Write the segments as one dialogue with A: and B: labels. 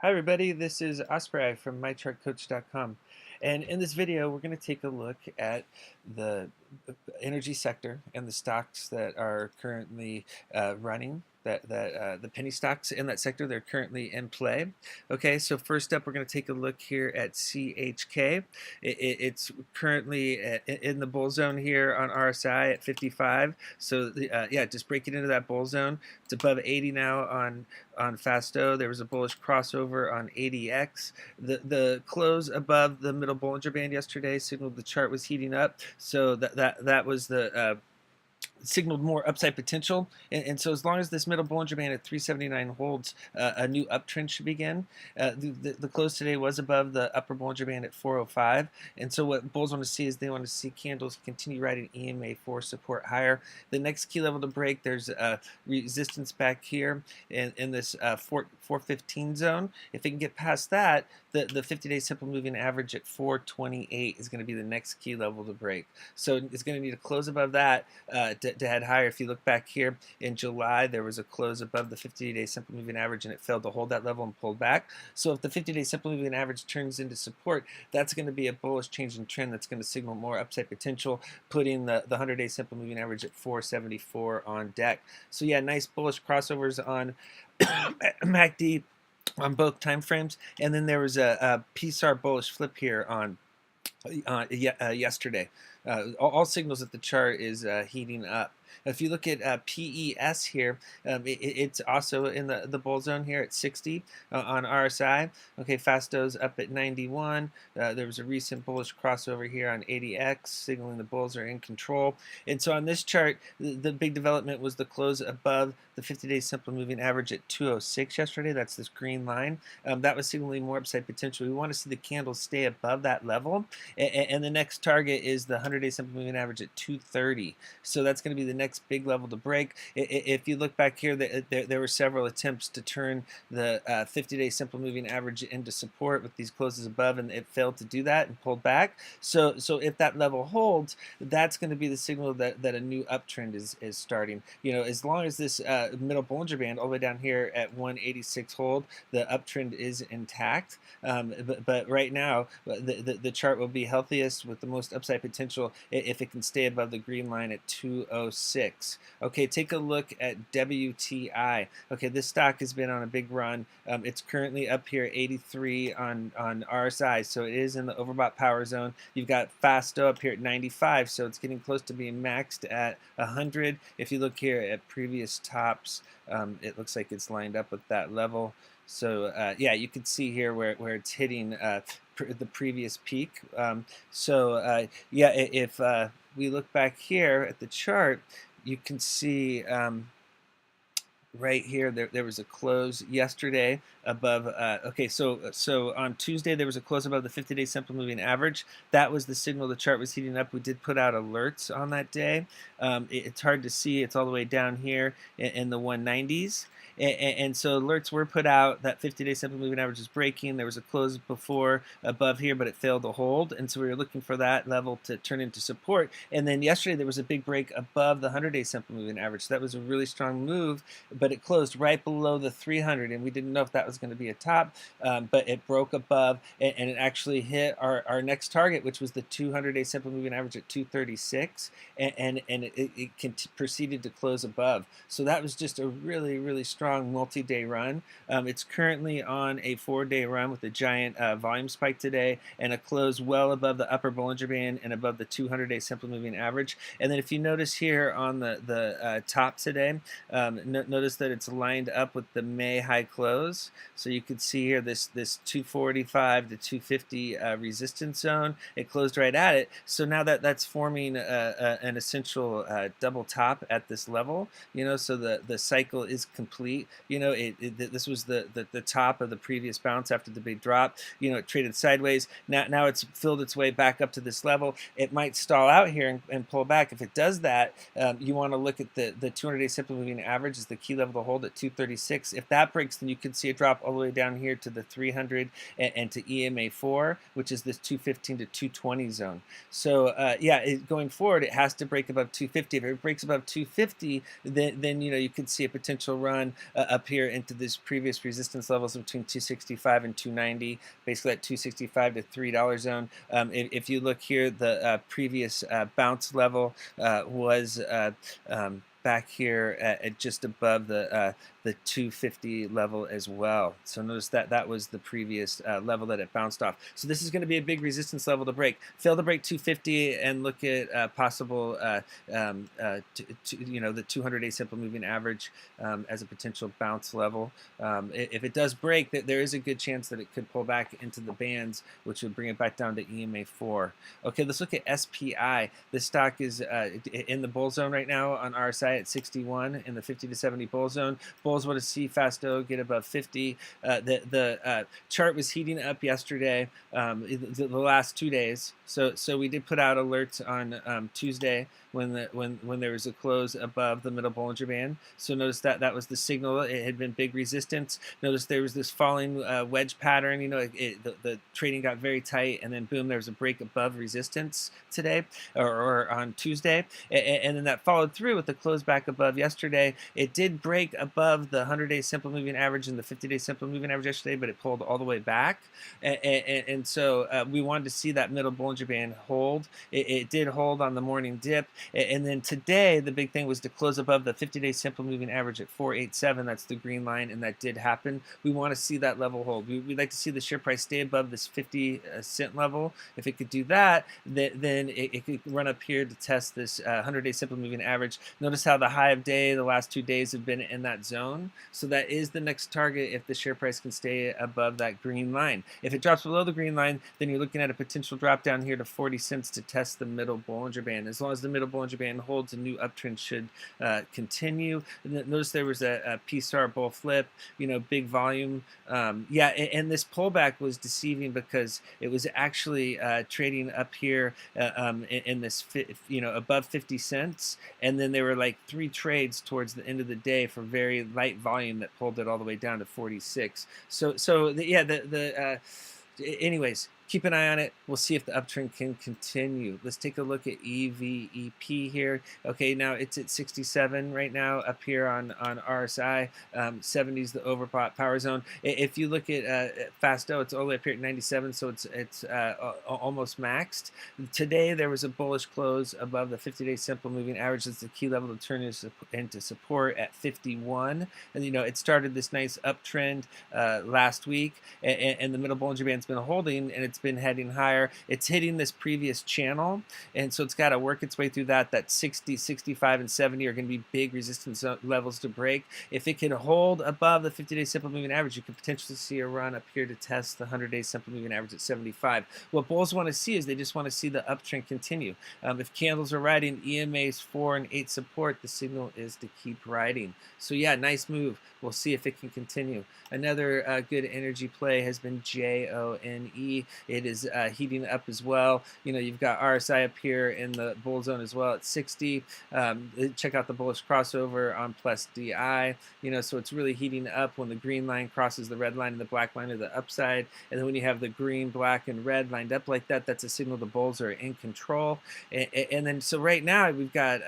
A: Hi everybody, this is Ospreyeye from MyChartCoach.com, and in this video we're going to take a look at the energy sector and the stocks that are currently running. The penny stocks in that sector, they're currently in play. Okay, so first up we're going to take a look here at CHK. It's currently in the bull zone here on RSI at 55. So yeah, just break it into that bull zone. It's above 80 now on Fasto. There was a bullish crossover on ADX. The close above the middle Bollinger Band yesterday signaled the chart was heating up. So that was the signaled more upside potential, and so as long as this middle Bollinger Band at 379 holds, a new uptrend should begin. The close today was above the upper Bollinger Band at 405, and so what bulls want to see is they want to see candles continue riding EMA for support higher. The next key level to break, there's resistance back here in this 415 zone. If it can get past that, the 50-day simple moving average at 428 is going to be the next key level to break. So it's going to need to close above that to head higher. If you look back here in July, there was a close above the 50-day simple moving average, and it failed to hold that level and pulled back. So if the 50-day simple moving average turns into support, that's going to be a bullish change in trend that's going to signal more upside potential, putting the 100-day simple moving average at 474 on deck. So yeah, nice bullish crossovers on MACD on both time frames, and then there was a PSAR bullish flip here on yesterday. All signals that the chart is heating up. If you look at PES here, it's also in the bull zone here at 60 on RSI. Okay, Fasto's up at 91. There was a recent bullish crossover here on ADX, signaling the bulls are in control. And so on this chart, the big development was the close above the 50-day simple moving average at 206 yesterday. That's this green line. That was signaling more upside potential. We want to see the candles stay above that level. And the next target is the 100-day simple moving average at 230. So that's going to be the next big level to break. If you look back here, there were several attempts to turn the 50-day simple moving average into support with these closes above, and it failed to do that and pulled back. So if that level holds, that's going to be the signal that a new uptrend is starting. You know, as long as this middle Bollinger Band all the way down here at 186 hold, the uptrend is intact. But right now, the chart will be healthiest with the most upside potential if it can stay above the green line at 206. Okay, take a look at WTI. Okay, this stock has been on a big run. It's currently up here 83 on RSI, so it is in the overbought power zone. You've got Fasto up here at 95, so it's getting close to being maxed at 100. If you look here at previous tops, it looks like it's lined up with that level. So yeah, you can see here where it's hitting the previous peak. Yeah, if we look back here at the chart, you can see right here there was a close yesterday above okay, so on Tuesday there was a close above the 50-day simple moving average. That was the signal the chart was heating up. We did put out alerts on that day. It's hard to see, it's all the way down here in the 190s. And so alerts were put out that 50-day simple moving average is breaking. There was a close before above here, but it failed to hold, and so we were looking for that level to turn into support. And then yesterday there was a big break above the 100-day simple moving average. So that was a really strong move, but it closed right below the 300, and we didn't know if that was going to be a top, but it broke above, and it actually hit our next target, which was the 200-day simple moving average at 236, and it proceeded to close above. So that was just a really strong multi-day run. It's currently on a 4-day run with a giant volume spike today and a close well above the upper Bollinger Band and above the 200-day simple moving average. And then if you notice here on the top today, notice that it's lined up with the May high close. So you can see here this 245 to 250 resistance zone. It closed right at it. So now that's forming an essential double top at this level. You know, so the cycle is complete. You know, this was the top of the previous bounce after the big drop. You know, it traded sideways. Now it's filled its way back up to this level. It might stall out here and pull back. If it does that, you want to look at the 200-day simple moving average as the key level to hold at 236. If that breaks, then you could see a drop all the way down here to the 300 and to EMA 4, which is this 215 to 220 zone. So yeah, going forward, it has to break above 250. If it breaks above 250, then you could see a potential run up here into this previous resistance levels between 265 and 290, basically at 265 to $3 zone. If you look here, the previous bounce level was back here at just above the 250 level as well. So notice that that was the previous level that it bounced off. So this is going to be a big resistance level to break. Fail to break 250 and look at possible, the 200-day simple moving average as a potential bounce level. If it does break, there is a good chance that it could pull back into the bands, which would bring it back down to EMA 4. Okay, let's look at SPI. This stock is in the bull zone right now on RSI at 61 in the 50 to 70 bull zone. Bulls want to see Fasto get above 50. The chart was heating up yesterday, the last 2 days. So we did put out alerts on Tuesday when there was a close above the middle Bollinger Band. So notice that was the signal. It had been big resistance. Notice there was this falling wedge pattern. The trading got very tight, and then boom, there was a break above resistance today or on Tuesday, and then that followed through with the close back above yesterday. It did break above the 100-day simple moving average and the 50-day simple moving average yesterday, but it pulled all the way back, and so we wanted to see that middle Bollinger Band hold. It did hold on the morning dip. And then today, the big thing was to close above the 50-day simple moving average at 487. That's the green line, and that did happen. We want to see that level hold. We'd like to see the share price stay above this 50-cent level. If it could do that, then it could run up here to test this 100-day simple moving average. Notice how the high of day, the last 2 days have been in that zone. So that is the next target if the share price can stay above that green line. If it drops below the green line, then you're looking at a potential drop down here to 40 cents to test the middle Bollinger Band. As long as the middle Bollinger Band holds, a new uptrend should continue. Notice there was a P-star bull flip, big volume. Yeah, and this pullback was deceiving because it was actually trading up here in this, above 50 cents, and then there were like 3 trades towards the end of the day for very light volume that pulled it all the way down to 46. Anyways, keep an eye on it. We'll see if the uptrend can continue. Let's take a look at EVEP here. Okay, now it's at 67 right now up here on RSI. 70 is the overbought power zone. If you look at Fasto, it's all the way up here at 97, so it's almost maxed. Today there was a bullish close above the 50-day simple moving average. That's the key level to turn into support at 51. And it started this nice uptrend last week, and the middle Bollinger Band's been holding, and it's been heading higher. It's hitting this previous channel, and so it's got to work its way through that. 60, 65, and 70 are going to be big resistance levels to break. If it can hold above the 50-day simple moving average, you could potentially see a run up here to test the 100-day simple moving average at 75. What bulls want to see is they just want to see the uptrend continue. If candles are riding EMA's 4 and 8 support, the signal is to keep riding. So yeah, nice move. We'll see if it can continue. Another good energy play has been JONE. It is heating up as well. You've got RSI up here in the bull zone as well at 60. Check out the bullish crossover on plus DI. So it's really heating up when the green line crosses the red line and the black line to the upside. And then when you have the green, black, and red lined up like that, that's a signal the bulls are in control. And then so right now we've got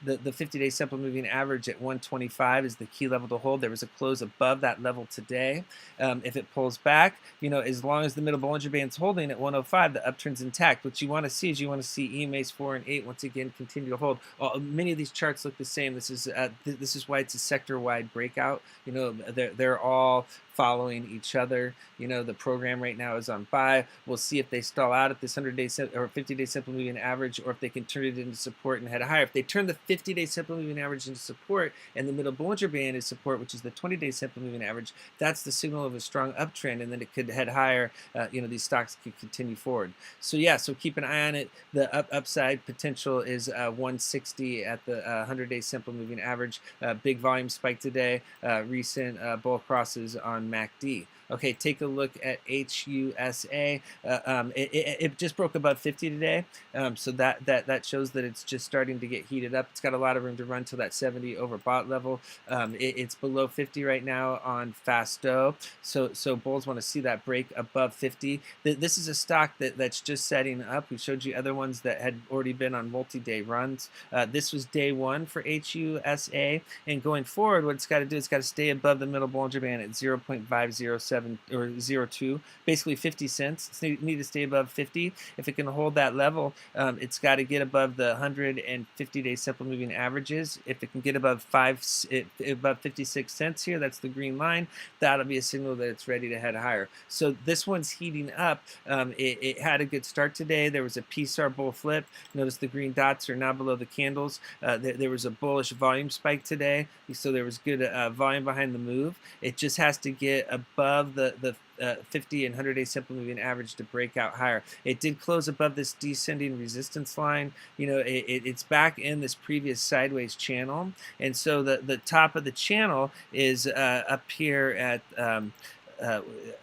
A: the 50-day simple moving average at 125 is the key level to hold. There was a close above that level today. If it pulls back, as long as the middle Bollinger Band's holding at 105, the uptrend's intact. What you want to see is EMA's 4 and 8 once again continue to hold. Many of these charts look the same. This is why it's a sector-wide breakout. They're all following each other. The program right now is on buy. We'll see if they stall out at this 100-day or 50-day simple moving average, or if they can turn it into support and head higher. If they turn the 50-day simple moving average into support and the middle Bollinger Band is support, which is the 20-day simple moving average, that's the signal of a strong uptrend, and then it could head higher. These stocks could continue forward. So yeah, so keep an eye on it. The upside potential is 160 at the 100-day simple moving average. Big volume spike today. Recent bull crosses on MACD. Okay, take a look at HUSA. It just broke above 50 today, so that shows that it's just starting to get heated up. It's got a lot of room to run to that 70 overbought level. It's below 50 right now on Fasto, so bulls want to see that break above 50. This is a stock that's just setting up. We showed you other ones that had already been on multi-day runs. This was day one for HUSA, and going forward, what it's got to do is got to stay above the middle Bollinger Band at 0.507 or 02, basically 50 cents. It's need to stay above 50. If it can hold that level, it's got to get above the 150-day simple moving averages. If it can get above above 56 cents here, that's the green line. That'll be a signal that it's ready to head higher. So this one's heating up. It had a good start today. There was a PSAR bull flip. Notice the green dots are now below the candles. There was a bullish volume spike today, so there was good volume behind the move. It just has to get above the 50 and 100-day simple moving average to break out higher. It did close above this descending resistance line. You know, it's back in this previous sideways channel, and so the top of the channel is up here at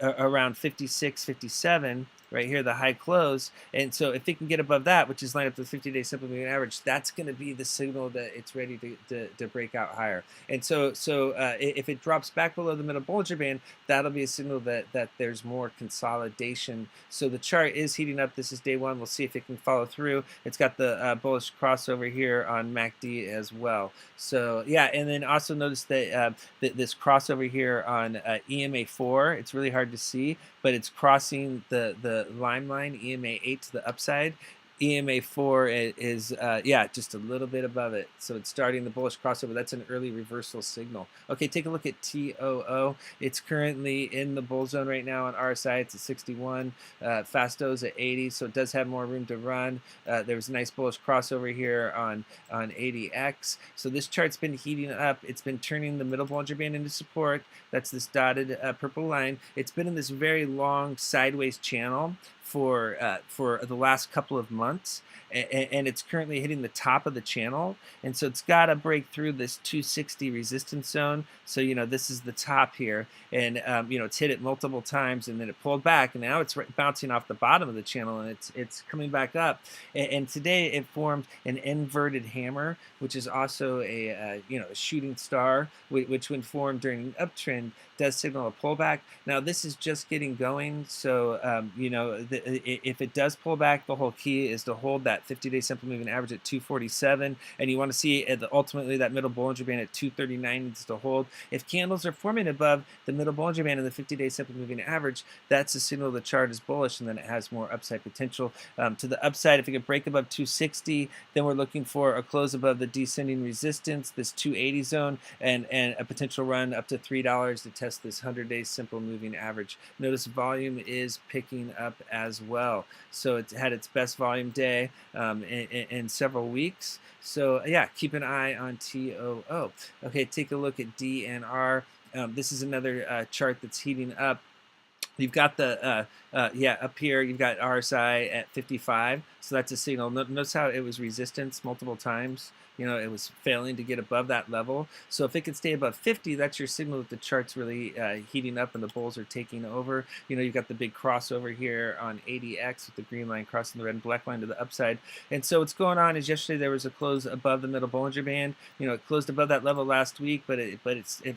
A: around 56, 57. Right here, the high close, and so if it can get above that, which is lined up to the 50-day simple moving average, that's going to be the signal that it's ready to break out higher. And so if it drops back below the middle Bollinger Band, that'll be a signal that there's more consolidation. So the chart is heating up. This is day one. We'll see if it can follow through. It's got the bullish crossover here on MACD as well. So yeah, and then also notice that this crossover here on EMA4. It's really hard to see, but it's crossing the lime line, EMA 8 to the upside. EMA 4 is yeah, just a little bit above it. So it's starting the bullish crossover. That's an early reversal signal. Okay, take a look at TOO. It's currently in the bull zone right now on RSI. It's at 61. Fasto's at 80, so it does have more room to run. There was a nice bullish crossover here on 80X. So this chart's been heating up. It's been turning the middle Bollinger Band into support. That's this dotted purple line. It's been in this very long sideways channel for the last couple of months, and it's currently hitting the top of the channel, and so it's got to break through this 260 resistance zone. So you know, this is the top here, and you know, it's hit it multiple times, and then it pulled back, and now it's bouncing off the bottom of the channel, and it's coming back up. And today it formed an inverted hammer, which is also a you know, a shooting star, which when formed during an uptrend does signal a pullback. Now this is just getting going, so you know, if it does pull back, the whole key is to hold that 50-day simple moving average at 247, and you want to see ultimately that middle Bollinger Band at 239 needs to hold. If candles are forming above the middle Bollinger Band and the 50-day simple moving average, that's a signal the chart is bullish, and then it has more upside potential. To the upside, if it can break above 260, then we're looking for a close above the descending resistance, this 280 zone, and a potential run up to $3 to test this 100-day simple moving average. Notice volume is picking up as well. So it's had its best volume day in several weeks. So yeah, keep an eye on TOO. Okay, take a look at DNR. This is another chart that's heating up. You've got the yeah, up here you've got RSI at 55, so that's a signal. Notice how it was resistance multiple times. You know, it was failing to get above that level. So if it can stay above 50, that's your signal that the chart's really heating up and the bulls are taking over. You know, you've got the big crossover here on 80X with the green line crossing the red and black line to the upside. And so what's going on is yesterday there was a close above the middle Bollinger Band. You know, it closed above that level last week, but it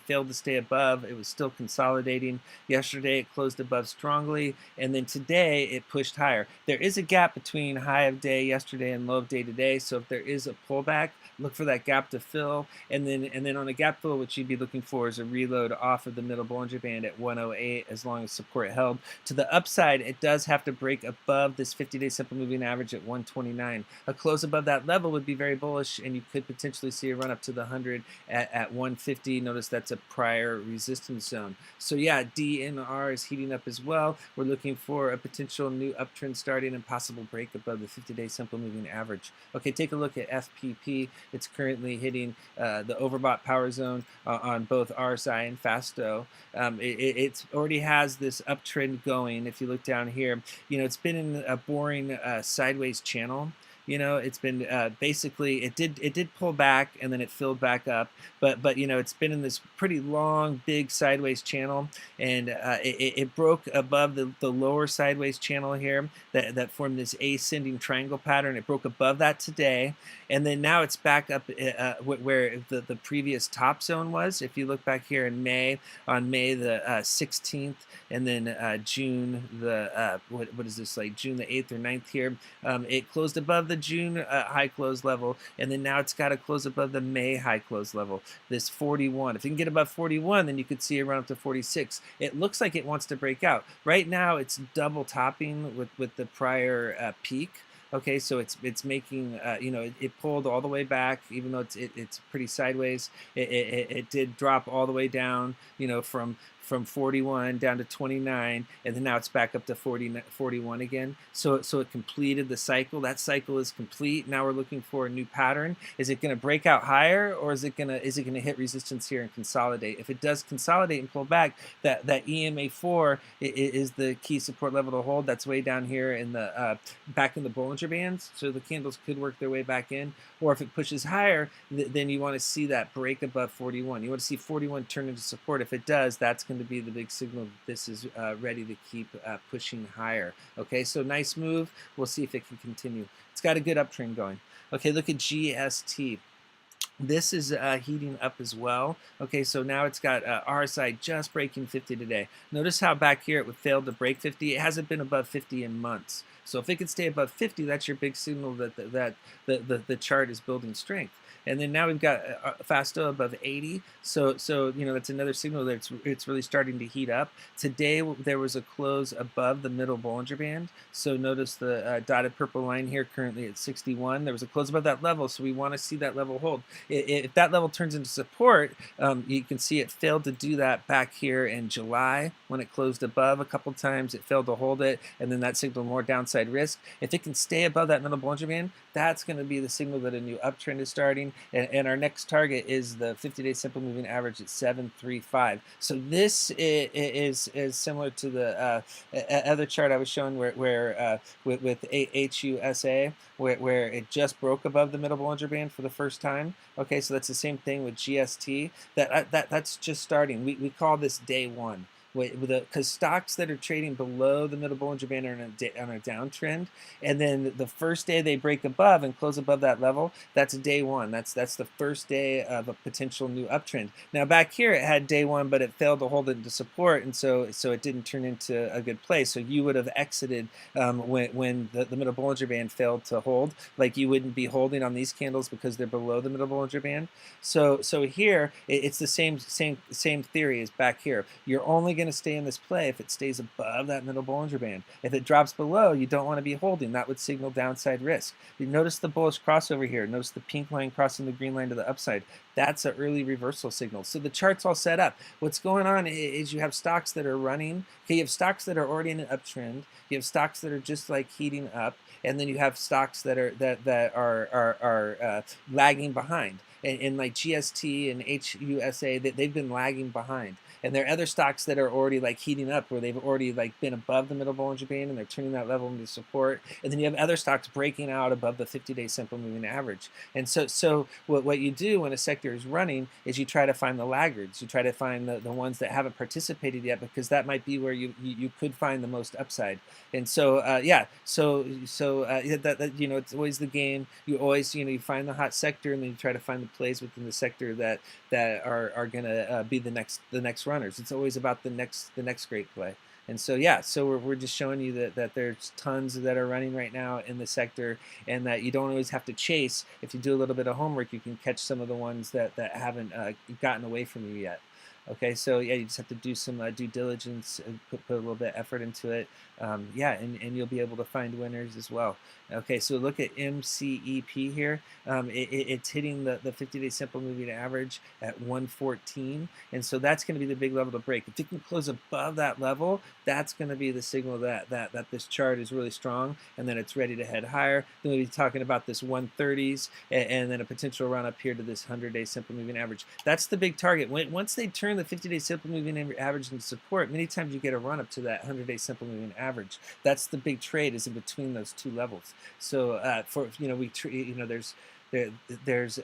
A: failed to stay above. It was still consolidating. Yesterday it closed above strongly, and then today it pushed higher. There is a gap between high of day yesterday and low of day today, so if there is a pullback, look for that gap to fill, and then on a gap fill, what you'd be looking for is a reload off of the middle Bollinger Band at 108 as long as support held. To the upside, it does have to break above this 50-day simple moving average at 129. A close above that level would be very bullish, and you could potentially see a run up to the 100 at 150. Notice that's a prior resistance zone. So yeah, DNR is heating up as well. We're looking for a potential new uptrend starting and possible break above the 50-day simple moving average. Okay, take a look at FPP. It's currently hitting the overbought power zone on both RSI and Fasto. It already has this uptrend going. If you look down here, you know, it's been in a boring sideways channel. You know, it's been basically it did pull back and then it filled back up, but you know, it's been in this pretty long, big sideways channel, and it broke above the lower sideways channel here that formed this ascending triangle pattern. It broke above that today, and then now it's back up where the previous top zone was. If you look back here in May, on May the 16th, and then June the what is this, like June the 8th or 9th here, it closed above the June high close level, and then now it's got to close above the May high close level, this 41. If you can get above 41, then you could see it run up to 46. It looks like it wants to break out. Right now it's double topping with the prior peak. Okay, so it's making, you know, it pulled all the way back, even though it's pretty sideways. It did drop all the way down, you know, from 41 down to 29, and then now it's back up to 41 again. So it completed the cycle. That cycle is complete. Now we're looking for a new pattern. Is it going to break out higher, or is it gonna hit resistance here and consolidate? If it does consolidate and pull back, that EMA4 is the key support level to hold. That's way down here in the back in the Bollinger Bands. So the candles could work their way back in. Or if it pushes higher, then you want to see that break above 41. You want to see 41 turn into support. If it does, that's going to be the big signal that this is ready to keep pushing higher. Okay, so nice move. We'll see if it can continue. It's got a good uptrend going. Okay, look at GST. This is heating up as well. Okay, so now it's got RSI just breaking 50 today. Notice how back here it failed to break 50. It hasn't been above 50 in months. So if it can stay above 50, that's your big signal that the chart is building strength. And then now we've got Fasto above 80. So you know, that's another signal that it's really starting to heat up. Today there was a close above the middle Bollinger Band. So notice the dotted purple line here currently at 61. There was a close above that level, so we want to see that level hold. If that level turns into support, you can see it failed to do that back here in July when it closed above a couple times. It failed to hold it, and then that signaled more downside risk. If it can stay above that middle Bollinger Band, that's going to be the signal that a new uptrend is starting. And our next target is the 50-day simple moving average at 735. So this is similar to the other chart I was showing with HUSA, where it just broke above the middle Bollinger Band for the first time. Okay, so that's the same thing with GST. That's just starting. We call this day one. Because stocks that are trading below the middle Bollinger Band are on a downtrend, and then the first day they break above and close above that level, that's day one. That's the first day of a potential new uptrend. Now back here it had day one, but it failed to hold it into support, and so it didn't turn into a good play. So you would have exited when the middle Bollinger Band failed to hold. Like, you wouldn't be holding on these candles because they're below the middle Bollinger Band. So here it's the same theory as back here. You're only going to stay in this play if it stays above that middle Bollinger Band. If it drops below, you don't want to be holding. That would signal downside risk. You notice the bullish crossover here. Notice the pink line crossing the green line to the upside. That's an early reversal signal. So the chart's all set up. What's going on is you have stocks that are running. Okay, you have stocks that are already in an uptrend. You have stocks that are just like heating up, and then you have stocks that are lagging behind. And like GST and HUSA, they've been lagging behind. And there are other stocks that are already like heating up, where they've already like been above the middle Bollinger Band and they're turning that level into support. And then you have other stocks breaking out above the 50-day simple moving average. And so what you do when a sector is running is you try to find the laggards. You try to find the ones that haven't participated yet, because that might be where you could find the most upside. And so yeah, that you know, it's always the game. You always, you know, you find the hot sector, and then you try to find the plays within the sector that are going to be the next runners. It's always about the next great play. And so yeah, so we're just showing you that there's tons that are running right now in the sector, and that you don't always have to chase. If you do a little bit of homework, you can catch some of the ones that haven't gotten away from you yet. Okay, so yeah, you just have to do some due diligence and put a little bit of effort into it. Yeah, and you'll be able to find winners as well. Okay, so look at MCEP here. It's hitting the 50-day simple moving average at 114, and so that's going to be the big level to break. If it can close above that level, that's going to be the signal that this chart is really strong, and then it's ready to head higher. Then we'll be talking about this 130s, and then a potential run up here to this 100-day simple moving average. That's the big target. Once they turn turn the 50-day simple moving average into support, many times you get a run up to that 100-day simple moving average. That's the big trade, is in between those two levels. So there's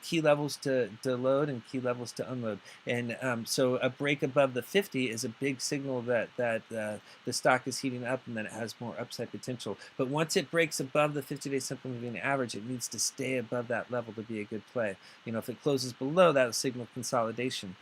A: key levels to load and key levels to unload, and so a break above the 50 is a big signal that the stock is heating up and that it has more upside potential. But once it breaks above the 50-day simple moving average, it needs to stay above that level to be a good play. If it closes below, that will signal consolidation.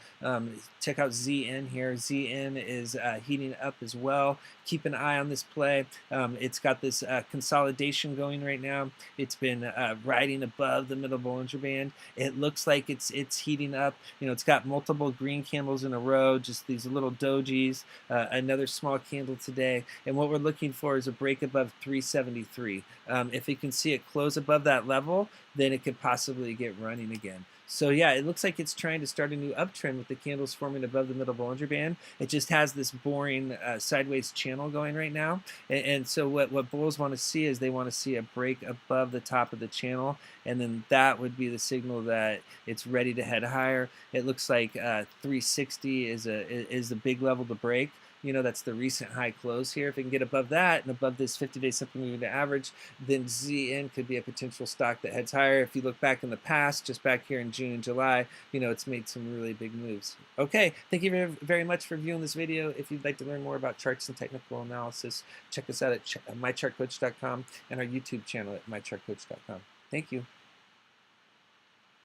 A: Check out ZN here. ZN is heating up as well. Keep an eye on this play. It's got this consolidation going right now. It's been riding above the middle Bollinger Band. It looks like it's heating up. It's got multiple green candles in a row, just these little dojis, another small candle today. And what we're looking for is a break above 373. If you can see it close above that level, then it could possibly get running again. So yeah, it looks like it's trying to start a new uptrend with the candles forming above the middle Bollinger Band. It just has this boring sideways channel going right now. And so what bulls want to see is they want to see a break above the top of the channel, and then that would be the signal that it's ready to head higher. It looks like 360 is a big level to break. That's the recent high close here. If it can get above that and above this 50-day simple moving average, then ZN could be a potential stock that heads higher. If you look back in the past, just back here in June and July, it's made some really big moves. Okay, thank you very, very much for viewing this video. If you'd like to learn more about charts and technical analysis, check us out at mychartcoach.com and our YouTube channel at mychartcoach.com. Thank you.